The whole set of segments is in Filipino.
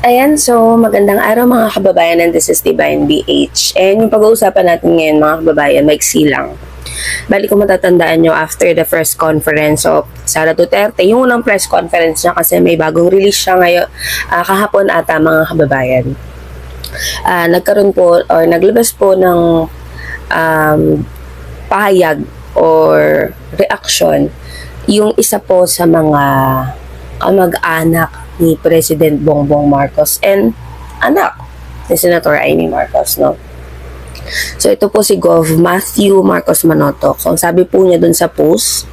Ayan, so magandang araw mga kababayan, and this is Divine BH. And yung pag-uusapan natin ngayon mga kababayan, maiksi lang. Bali kung matatandaan nyo, after the first conference of Sara Duterte, yung unang press conference niya kasi may bagong release siya ngayon, kahapon ata mga kababayan. Nagkaroon po or naglabas po ng pahayag or reaction yung isa po sa mga kamag-anak ni President Bongbong Marcos and anak ni Senator Amy Marcos, no? So, ito po si Gov. Matthew Marcos Manotoc. So, ang sabi po niya dun sa post,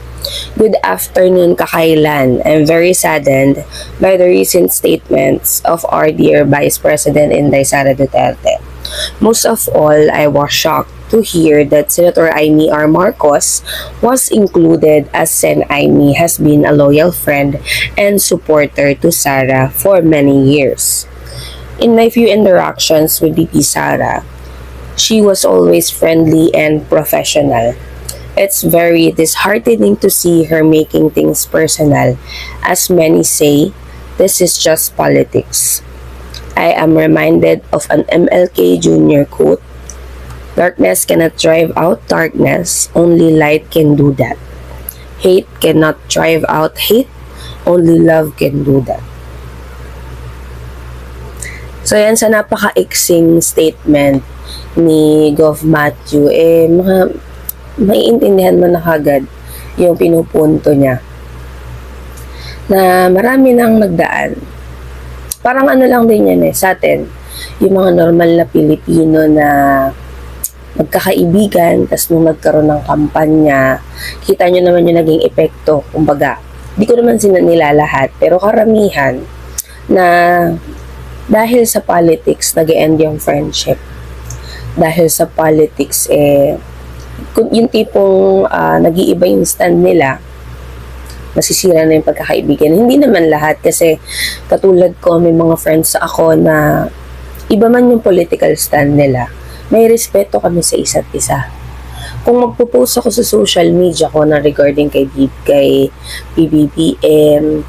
"Good afternoon, kakailan. I'm very saddened by the recent statements of our dear Vice President Inday Sara Duterte. Most of all, I was shocked to hear that Senator Amy R. Marcos was included, as Sen. Amy has been a loyal friend and supporter to Sara for many years. In my few interactions with VP Sara, she was always friendly and professional. It's very disheartening to see her making things personal. As many say, this is just politics. I am reminded of an MLK Jr. quote, 'Darkness cannot drive out darkness, only light can do that. Hate cannot drive out hate, only love can do that.'" So yan, sa napaka-iksing statement ni Gov. Matthew, maiintindihan mo na kagad yung pinupunto niya. Na marami nang nagdaan. Parang ano lang din yan sa atin, yung mga normal na Pilipino na magkakaibigan, tas nung nagkaroon ng kampanya, kita nyo naman yung naging epekto, kumbaga. Di ko naman nilalahat, pero karamihan na dahil sa politics, nag-e-end yung friendship. Dahil sa politics, yung tipong nag-iiba yung stand nila, masisira na yung pagkakaibigan. Hindi naman lahat kasi katulad ko, may mga friends ako na iba man yung political stand nila, may respeto kami sa isa't isa. Kung magpo-post ako sa social media ko na regarding kay PBBM,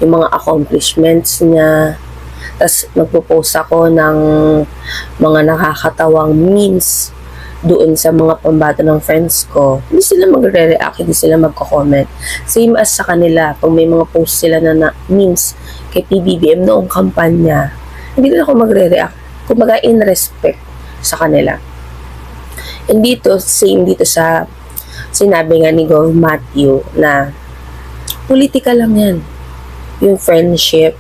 yung mga accomplishments niya, tas magpo-post ako ng mga nakakatawang memes doon sa mga pambato ng friends ko, hindi sila magre-react, hindi sila magko-comment. Same as sa kanila, pag may mga post sila na memes kay PBBM noong kampanya, hindi na ako magre-react. Kumbaga, in respect sa kanila. And dito, same dito sa sinabi nga ni Gov. Matthew na politika lang yan. Yung friendship,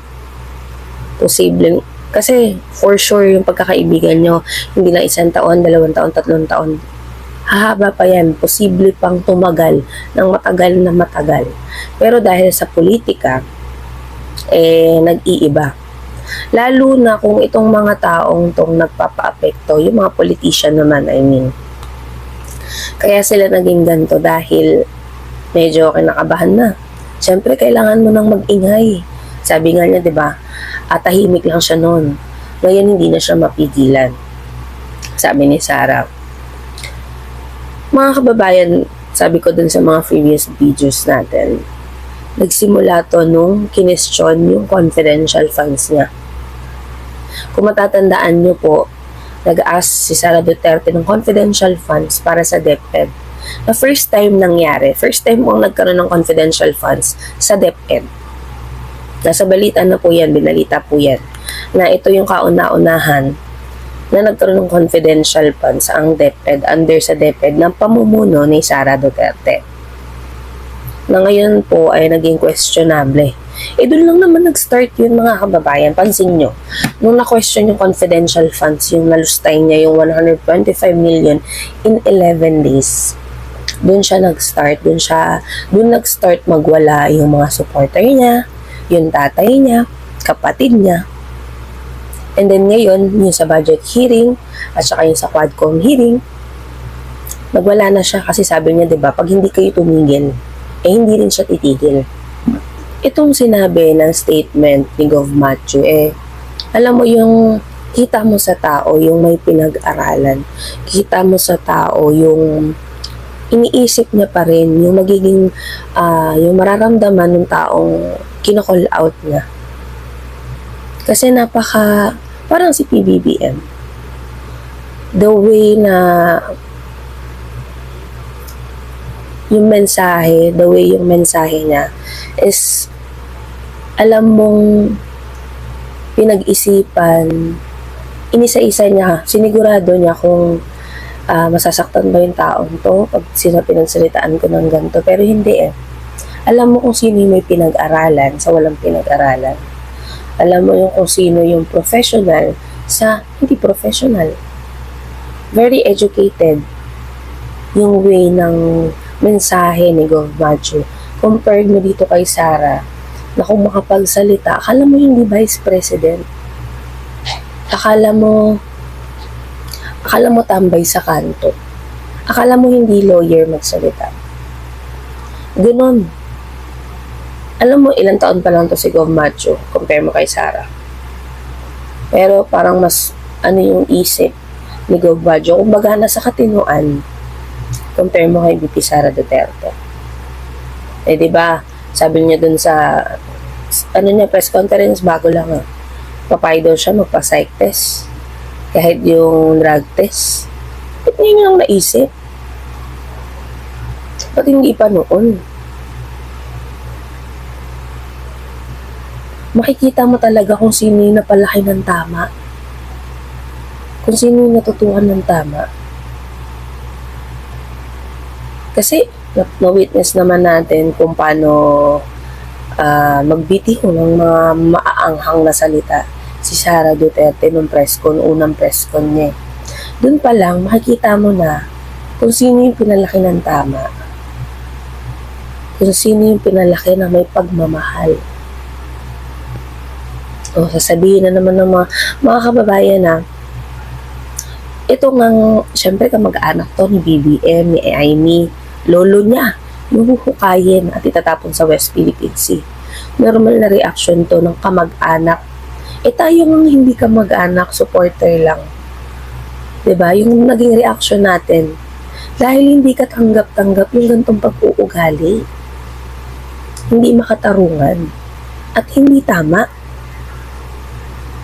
posibleng, kasi for sure yung pagkakaibigan nyo, hindi na 1 taon, 2 taon, 3 taon. Hahaba pa yan. Posible pang tumagal ng matagal na matagal. Pero dahil sa politika, nag-iiba. Lalo na kung itong mga taong tong nagpapa-apekto, yung mga politician naman, Kaya sila naging ganito dahil medyo kinakabahan na. Siyempre, kailangan mo nang mag-ingay. Sabi nga niya, di ba? Tahimik lang siya noon. Ngayon, hindi na siya mapigilan. Sabi ni Sara. Mga kababayan, sabi ko dun sa mga previous videos natin, nagsimula to nung kinestyon yung confidential funds niya. Kung matatandaan nyo po, nag-ask si Sara Duterte ng confidential funds para sa DepEd. Na first time nangyari, first time kong nagkaroon ng confidential funds sa DepEd. Nasa balita na po yan, binalita po yan, na ito yung kauna-unahan na nagkaroon ng confidential funds ang DepEd, under sa DepEd ng pamumuno ni Sara Duterte. Na ngayon po ay naging questionable. Doon lang naman nag-start yun mga kababayan. Pansin nyo, nung na-question yung confidential funds, yung nalustay niya yung 125 million in 11 days. Doon siya nag-start, doon nag-start magwala yung mga supporter niya, yung tatay niya, kapatid niya. And then ngayon, yung sa budget hearing, at saka yung sa Quadcom hearing, nagwala na siya kasi sabi niya, diba, pag hindi kayo tumigil, hindi rin siya titigil. Itong sinabi ng statement ni Gov. Matthew, alam mo yung kita mo sa tao, yung may pinag-aralan. Kita mo sa tao, yung iniisip niya pa rin, yung magiging, yung mararamdaman ng taong kinocall out niya. Kasi parang si PBBM. The way na yung mensahe niya is alam mong pinag-isipan, inisa-isa niya, sinigurado niya kung masasaktan ba yung taong to pag pinagsalitaan ko ng ganito. Pero hindi eh. Alam mo kung sino yung may pinag-aralan sa walang pinag-aralan. Alam mo yung kung sino yung professional sa hindi professional. Very educated yung way ng mensahe ni Gov. Macho. Compared mo dito kay Sara, na kung makapagsalita, akala mo hindi vice president. Akala mo tambay sa kanto. Akala mo hindi lawyer magsalita. Ganon. Alam mo, ilang taon pa lang to si Gov. Macho, compare mo kay Sara. Pero parang mas, yung isip ni Gov. Macho, kumbaga nasa katinuan, compare mo kay VP Sara Duterte. Eh, diba, sabi niya dun sa, press conference, bago lang papayag daw siya magpa-psych test. Kahit yung drug test. Ba't ngayon lang naisip? Ba't hindi pa noon? Makikita mo talaga kung sino yung napalaki ng tama. Kung sino yung natutuhan ng tama. Kasi, na-witness naman natin kung paano magbitiw ng mga maaanghang na salita si Sara Duterte nung unang press con niya. Doon pa lang, makikita mo na kung sino yung pinalaki ng tama. Kung sino yung pinalaki na may pagmamahal. O, sasabihin na naman ng mga kababayan na ito ngang, syempre kamag-anak to ni BBM, ni Amy, lolo niya, yung huhukayin at itatapon sa West Philippine Sea. Normal na reaction to ng kamag-anak. Tayo nga hindi kamag-anak, supporter lang. Diba? Yung naging reaction natin, dahil hindi ka tanggap-tanggap yung gantong pag-uugali. Hindi makatarungan. At hindi tama.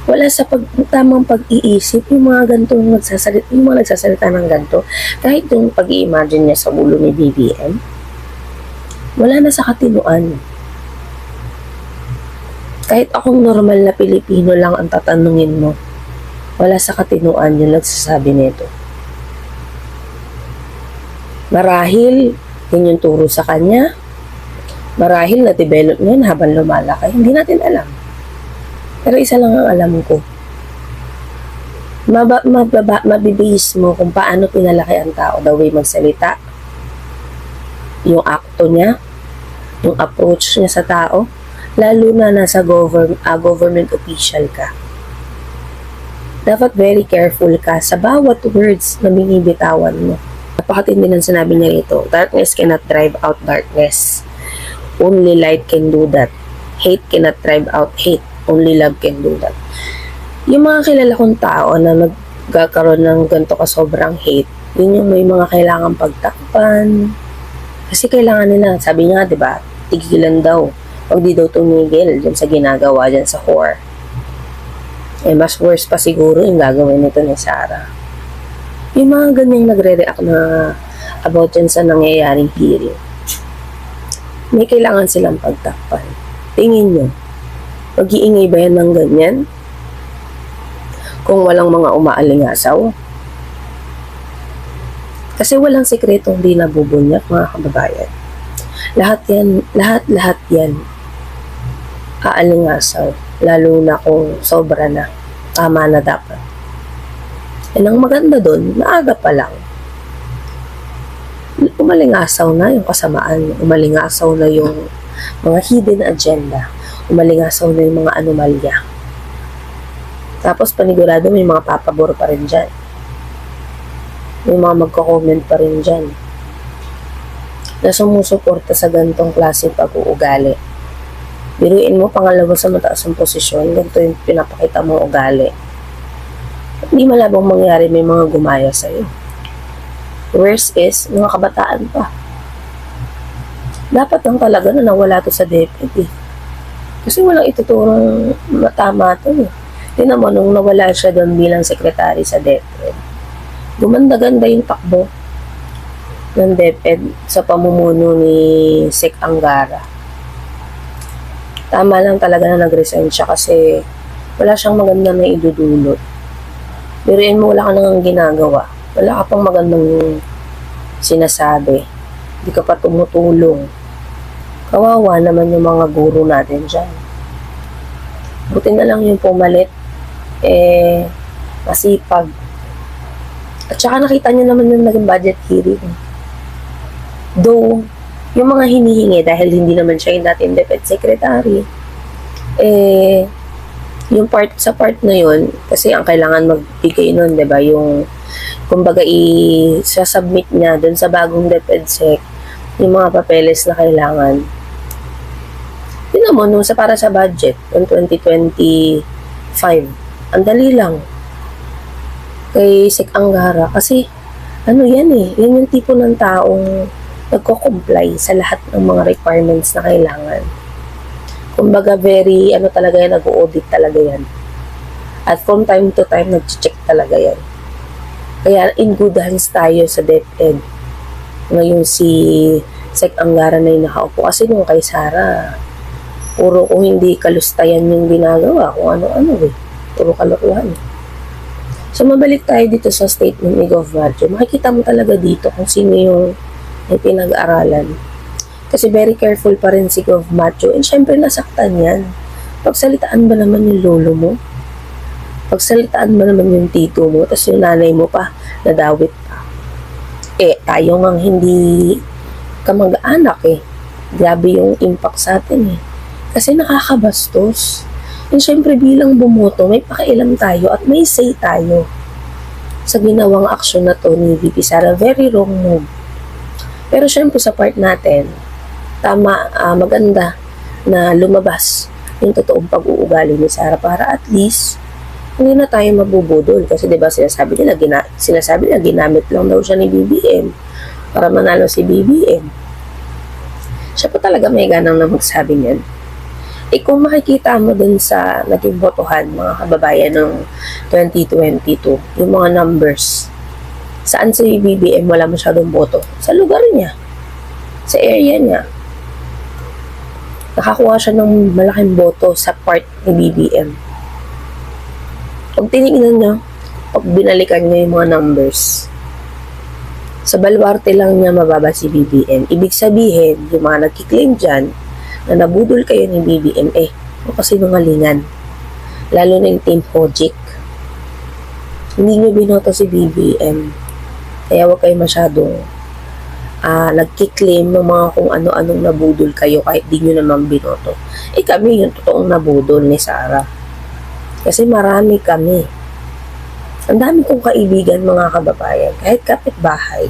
Wala sa tamang pag-iisip yung mga gantong nagsasalita ng ganto. Kahit yung pag-i-imagine niya sa ulo ni BBM, wala na sa katinuan. Kahit akong normal na Pilipino lang ang tatanungin mo, wala sa katinuan yung nagsasabi nito. Marahil, yun yung turo sa kanya. Marahil na-develop niya habang lumalaki. Hindi natin alam. Pero isa lang ang alam ko. Mabibase mo kung paano pinalaki ang tao, the way magsalita, yung akto niya, yung approach niya sa tao, lalo na nasa government official ka. Dapat very careful ka sa bawat words na binibitawan mo. Napakatindi ng sinabi niya rito, darkness cannot drive out darkness. Only light can do that. Hate cannot drive out hate. Only love can do that. Yung mga kilala kong tao na nagkakaroon ng ganito ka sobrang hate, yun yung may mga kailangan pagtakpan. Kasi kailangan nila, sabi niya, diba, tigilan daw. Pag di daw tumigil dyan sa ginagawa dyan sa whore. Mas worse pa siguro yung gagawin nito ni Sara. Yung mga ganyang nagre-react na about dyan sa nangyayaring hearing. May kailangan silang pagtakpan. Tingin nyo, mag-iingay ba yan ng ganyan? Kung walang mga umaalingasaw? Kasi walang sekretong di nabubunyak, mga kababayan. Lahat yan, aalingasaw. Lalo na kung sobra na, tama na dapat. Ang maganda doon, maaga pa lang. Umalingasaw na yung kasamaan. Umalingasaw na yung mga hidden agenda. Umalingasaw na yung mga anomalya. Tapos panigurado may mga papabor pa rin dyan. May mga magko-comment pa rin dyan na sumusuporta sa gantong klaseng pag-uugali. Biruin mo, pangalawa sa mataas ang posisyon, ganito yung pinapakita mong ugali. Hindi malabang mangyari may mga gumaya sa'yo. Worst is, mga kabataan pa. Dapat lang talaga na nawala to sa DepEd. Kasi walang ituturong matama to eh. Tingnan mo, nung nawala siya doon bilang sekretary sa DepEd, gumanda-ganda yung takbo ng DepEd sa pamumuno ni Sec Angara. Tama lang talaga na nag-resign siya kasi wala siyang maganda na idudulot. Biruin mo, wala ka nang ginagawa. Wala ka pang magandang sinasabi. Hindi ka pa tumutulong. Kawawa naman yung mga guro natin dyan. Buti na lang yung pumalit, masipag. At saka nakita nyo naman yung naging budget hearing. Though, yung mga hinihingi, dahil hindi naman siya yung dating DepEd secretary, yung sa part na yun, kasi ang kailangan magbigay nun, diba, yung, kumbaga, i-submit niya dun sa bagong DepEd sec, yung mga papeles na kailangan. Tingnan mo, nung para sa budget, ng 2025, ang dali lang kay Sec Angara, kasi, yan yan yung tipo ng taong nagko-comply sa lahat ng mga requirements na kailangan. Kumbaga, very, talaga yan, nag-audit talaga yan. At from time to time, nag-check talaga yan. Kaya, in good hands tayo sa DepEd. Ngayon, si Sec Angara na yung nakaupo. Kasi nung kay Sara, puro kung hindi kalustayan yung ginagawa, kung ano-ano Puro kalokohan. So, mabalik tayo dito sa statement ni Gov. Macho. Makikita mo talaga dito kung sino yung pinag-aralan. Kasi very careful pa rin si Gov. Macho. And syempre, nasaktan yan. Pagsalitaan ba naman yung lolo mo? Pagsalitaan ba naman yung tito mo? Tapos yung nanay mo pa, nadawit pa. Tayo ngang hindi kamag-anak Grabe yung impact sa atin Kasi nakakabastos. And syempre bilang bumoto, may pakialam tayo at may say tayo sa ginawang aksyon na to ni VP Sara. Very wrong move. Pero syempre sa part natin, tama, maganda na lumabas yung totoong pag-uugali ni Sara para at least hindi na tayo mabubudol. Kasi diba sinasabi nila ginamit lang daw siya ni BBM para manalo si BBM. Siya pa talaga may ganang na magsabi niyan. Kung makikita mo dun sa naging botohan, mga kababayan ng 2022, yung mga numbers, saan si BBM wala masyadong boto? Sa lugar niya, sa area niya. Nakakuha siya ng malaking boto sa part ni BBM. Pag tinignan nyo, pag binalikan nyo yung mga numbers, sa baluarte lang niya mababa si BBM. Ibig sabihin, yung mga nagkiklaim dyan, na nabudol kayo ni BBM, kasi nungalingan. Lalo na yung Team Hojic. Hindi nyo binoto si BBM. Kaya huwag kayo masyadong nagkiklaim ng mga kung ano-anong nabudol kayo kahit di nyo naman binoto. Kami yung totoong nabudol ni Sara. Kasi marami kami. Ang dami kong kaibigan, mga kababayan, kahit kapitbahay,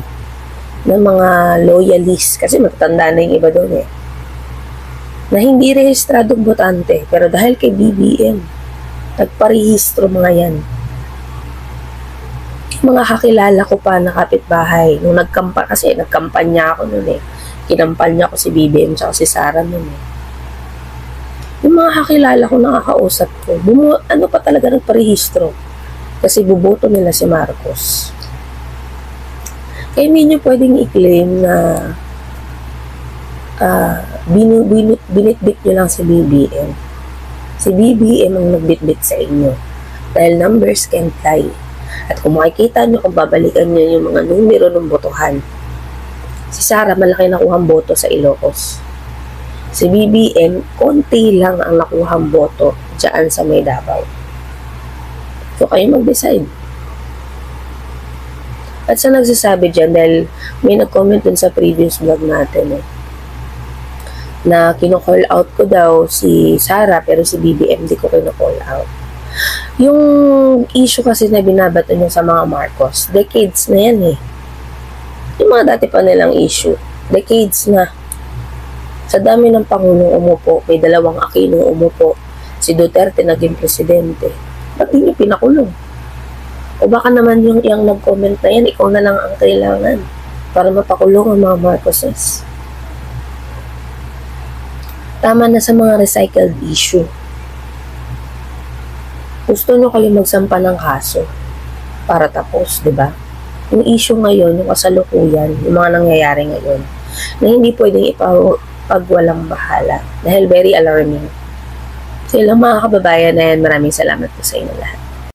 na mga loyalist, kasi matatanda na yung iba doon na hindi rehistradong botante, pero dahil kay BBM, nagparehistro mga yan. Mga kakilala ko pa na kapitbahay, nung nagkampanya ako noon kinampanya ko si BBM tsaka si Sara noon Yung mga kakilala ko nakakausap ko, pa talaga nagparehistro, kasi buboto nila si Marcos. Kaya hindi nyo pwedeng i-claim na binitbit nyo lang si BBM. Si BBM ang nagbitbit sa inyo. Dahil numbers can lie. At kung makikita nyo, kung babalikan nyo yung mga numero ng botohan, si Sara malaki nakuhang boto sa Ilocos. Si BBM, konti lang ang nakuhang boto dyan sa may Davao. So kayo mag-decide. At sa nagsasabi dyan, dahil may nag-comment dun sa previous vlog natin na kino-call out ko daw si Sara pero si BBM di ko kino-call out. Yung issue kasi na binabato niya sa mga Marcos, decades na yan Yung mga dati pa nilang issue, decades na. Sa dami ng Pangulong umupo, may 2 Aquino umupo, si Duterte naging presidente. Ba't di niyo pinakulong? O baka naman yung nag-comment na yan, ikaw na lang ang kailangan para mapakulong ang mga Marcoses. Tama na sa mga recycled issue. Gusto nyo kayo magsampa ng kaso para tapos, di ba? Yung issue ngayon, yung kasalukuyan, yung mga nangyayari ngayon, na hindi pwedeng ipagwalang bahala dahil very alarming. So, ilang mga kababayan na yan, maraming salamat po sa inyo lahat.